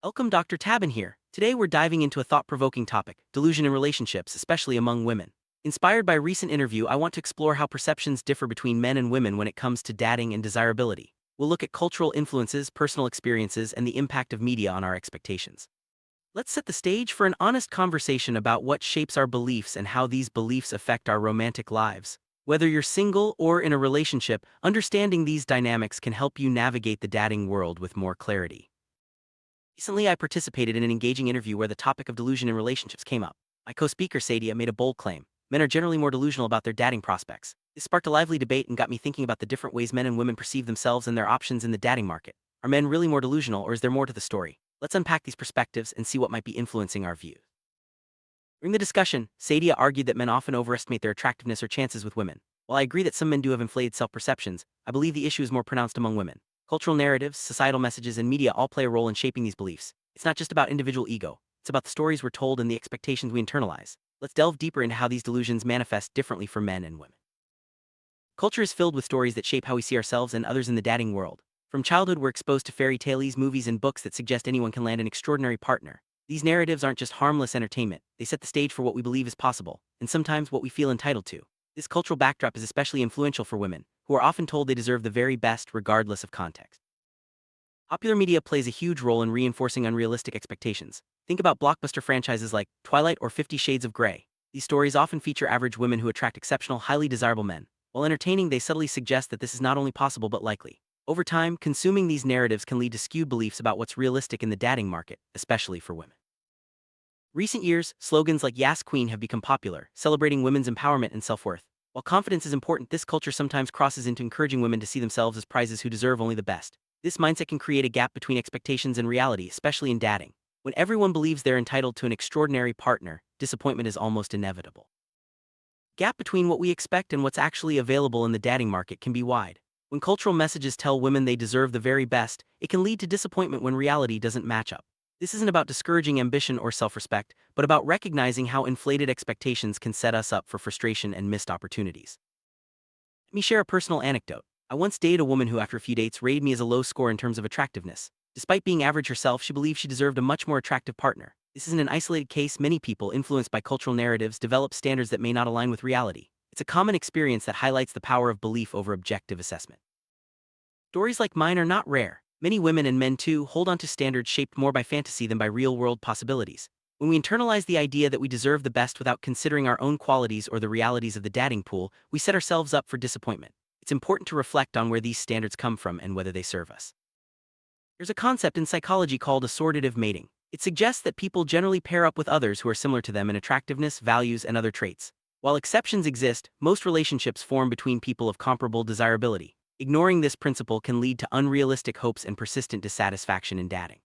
Welcome, Dr. Taban here. Today we're diving into a thought-provoking topic, delusion in relationships, especially among women. Inspired by a recent interview, I want to explore how perceptions differ between men and women when it comes to dating and desirability. We'll look at cultural influences, personal experiences, and the impact of media on our expectations. Let's set the stage for an honest conversation about what shapes our beliefs and how these beliefs affect our romantic lives. Whether you're single or in a relationship, understanding these dynamics can help you navigate the dating world with more clarity. Recently, I participated in an engaging interview where the topic of delusion in relationships came up. My co-speaker, Sadia, made a bold claim. Men are generally more delusional about their dating prospects. This sparked a lively debate and got me thinking about the different ways men and women perceive themselves and their options in the dating market. Are men really more delusional, or is there more to the story? Let's unpack these perspectives and see what might be influencing our views. During the discussion, Sadia argued that men often overestimate their attractiveness or chances with women. While I agree that some men do have inflated self-perceptions, I believe the issue is more pronounced among women. Cultural narratives, societal messages, and media all play a role in shaping these beliefs. It's not just about individual ego, it's about the stories we're told and the expectations we internalize. Let's delve deeper into how these delusions manifest differently for men and women. Culture is filled with stories that shape how we see ourselves and others in the dating world. From childhood, we're exposed to fairy tales, movies, and books that suggest anyone can land an extraordinary partner. These narratives aren't just harmless entertainment, they set the stage for what we believe is possible, and sometimes what we feel entitled to. This cultural backdrop is especially influential for women, who are often told they deserve the very best regardless of context. Popular media plays a huge role in reinforcing unrealistic expectations. Think about blockbuster franchises like Twilight or 50 Shades of Grey. These stories often feature average women who attract exceptional, highly desirable men. While entertaining, they subtly suggest that this is not only possible but likely. Over time, consuming these narratives can lead to skewed beliefs about what's realistic in the dating market, especially for women. Recent years, slogans like Yas Queen have become popular, celebrating women's empowerment and self-worth. While confidence is important, this culture sometimes crosses into encouraging women to see themselves as prizes who deserve only the best. This mindset can create a gap between expectations and reality, especially in dating. When everyone believes they're entitled to an extraordinary partner, disappointment is almost inevitable. The gap between what we expect and what's actually available in the dating market can be wide. When cultural messages tell women they deserve the very best, it can lead to disappointment when reality doesn't match up. This isn't about discouraging ambition or self-respect, but about recognizing how inflated expectations can set us up for frustration and missed opportunities. Let me share a personal anecdote. I once dated a woman who, after a few dates, rated me as a low score in terms of attractiveness. Despite being average herself, she believed she deserved a much more attractive partner. This isn't an isolated case. Many people, influenced by cultural narratives, develop standards that may not align with reality. It's a common experience that highlights the power of belief over objective assessment. Stories like mine are not rare. Many women and men too hold on to standards shaped more by fantasy than by real-world possibilities. When we internalize the idea that we deserve the best without considering our own qualities or the realities of the dating pool, we set ourselves up for disappointment. It's important to reflect on where these standards come from and whether they serve us. There's a concept in psychology called assortative mating. It suggests that people generally pair up with others who are similar to them in attractiveness, values, and other traits. While exceptions exist, most relationships form between people of comparable desirability. Ignoring this principle can lead to unrealistic hopes and persistent dissatisfaction in dating.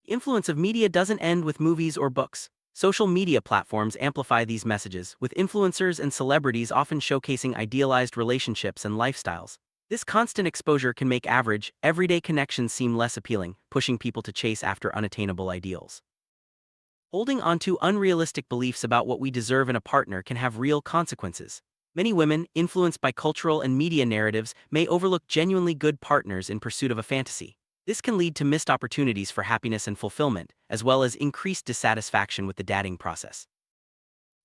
The influence of media doesn't end with movies or books. Social media platforms amplify these messages, with influencers and celebrities often showcasing idealized relationships and lifestyles. This constant exposure can make average, everyday connections seem less appealing, pushing people to chase after unattainable ideals. Holding onto unrealistic beliefs about what we deserve in a partner can have real consequences. Many women, influenced by cultural and media narratives, may overlook genuinely good partners in pursuit of a fantasy. This can lead to missed opportunities for happiness and fulfillment, as well as increased dissatisfaction with the dating process.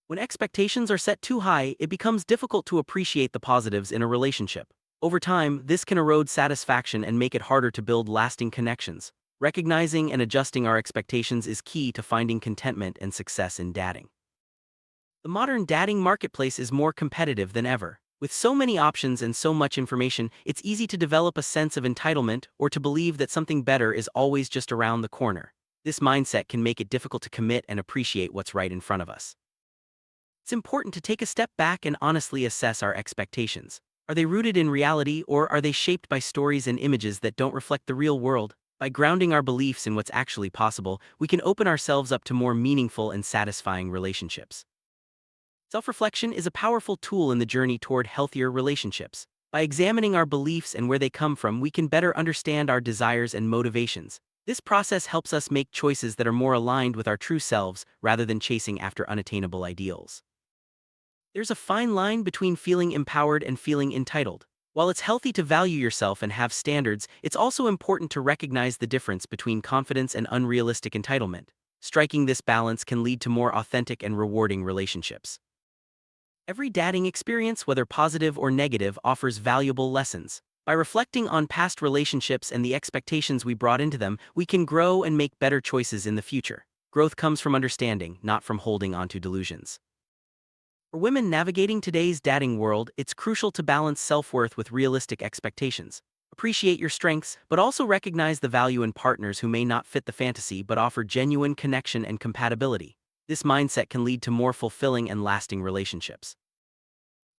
When expectations are set too high, it becomes difficult to appreciate the positives in a relationship. Over time, this can erode satisfaction and make it harder to build lasting connections. Recognizing and adjusting our expectations is key to finding contentment and success in dating. The modern dating marketplace is more competitive than ever. With so many options and so much information, it's easy to develop a sense of entitlement or to believe that something better is always just around the corner. This mindset can make it difficult to commit and appreciate what's right in front of us. It's important to take a step back and honestly assess our expectations. Are they rooted in reality, or are they shaped by stories and images that don't reflect the real world? By grounding our beliefs in what's actually possible, we can open ourselves up to more meaningful and satisfying relationships. Self-reflection is a powerful tool in the journey toward healthier relationships. By examining our beliefs and where they come from, we can better understand our desires and motivations. This process helps us make choices that are more aligned with our true selves rather than chasing after unattainable ideals. There's a fine line between feeling empowered and feeling entitled. While it's healthy to value yourself and have standards, it's also important to recognize the difference between confidence and unrealistic entitlement. Striking this balance can lead to more authentic and rewarding relationships. Every dating experience, whether positive or negative, offers valuable lessons. By reflecting on past relationships and the expectations we brought into them, we can grow and make better choices in the future. Growth comes from understanding, not from holding onto delusions. For women navigating today's dating world, it's crucial to balance self-worth with realistic expectations. Appreciate your strengths, but also recognize the value in partners who may not fit the fantasy but offer genuine connection and compatibility. This mindset can lead to more fulfilling and lasting relationships.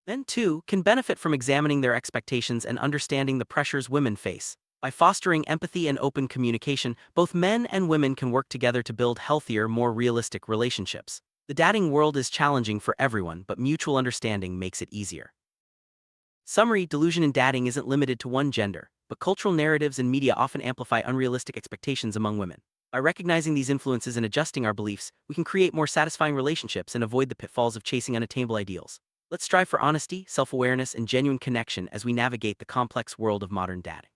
Men, too, can benefit from examining their expectations and understanding the pressures women face. By fostering empathy and open communication, both men and women can work together to build healthier, more realistic relationships. The dating world is challenging for everyone, but mutual understanding makes it easier. Summary: delusion in dating isn't limited to one gender, but cultural narratives and media often amplify unrealistic expectations among women. By recognizing these influences and adjusting our beliefs, we can create more satisfying relationships and avoid the pitfalls of chasing unattainable ideals. Let's strive for honesty, self-awareness, and genuine connection as we navigate the complex world of modern dating.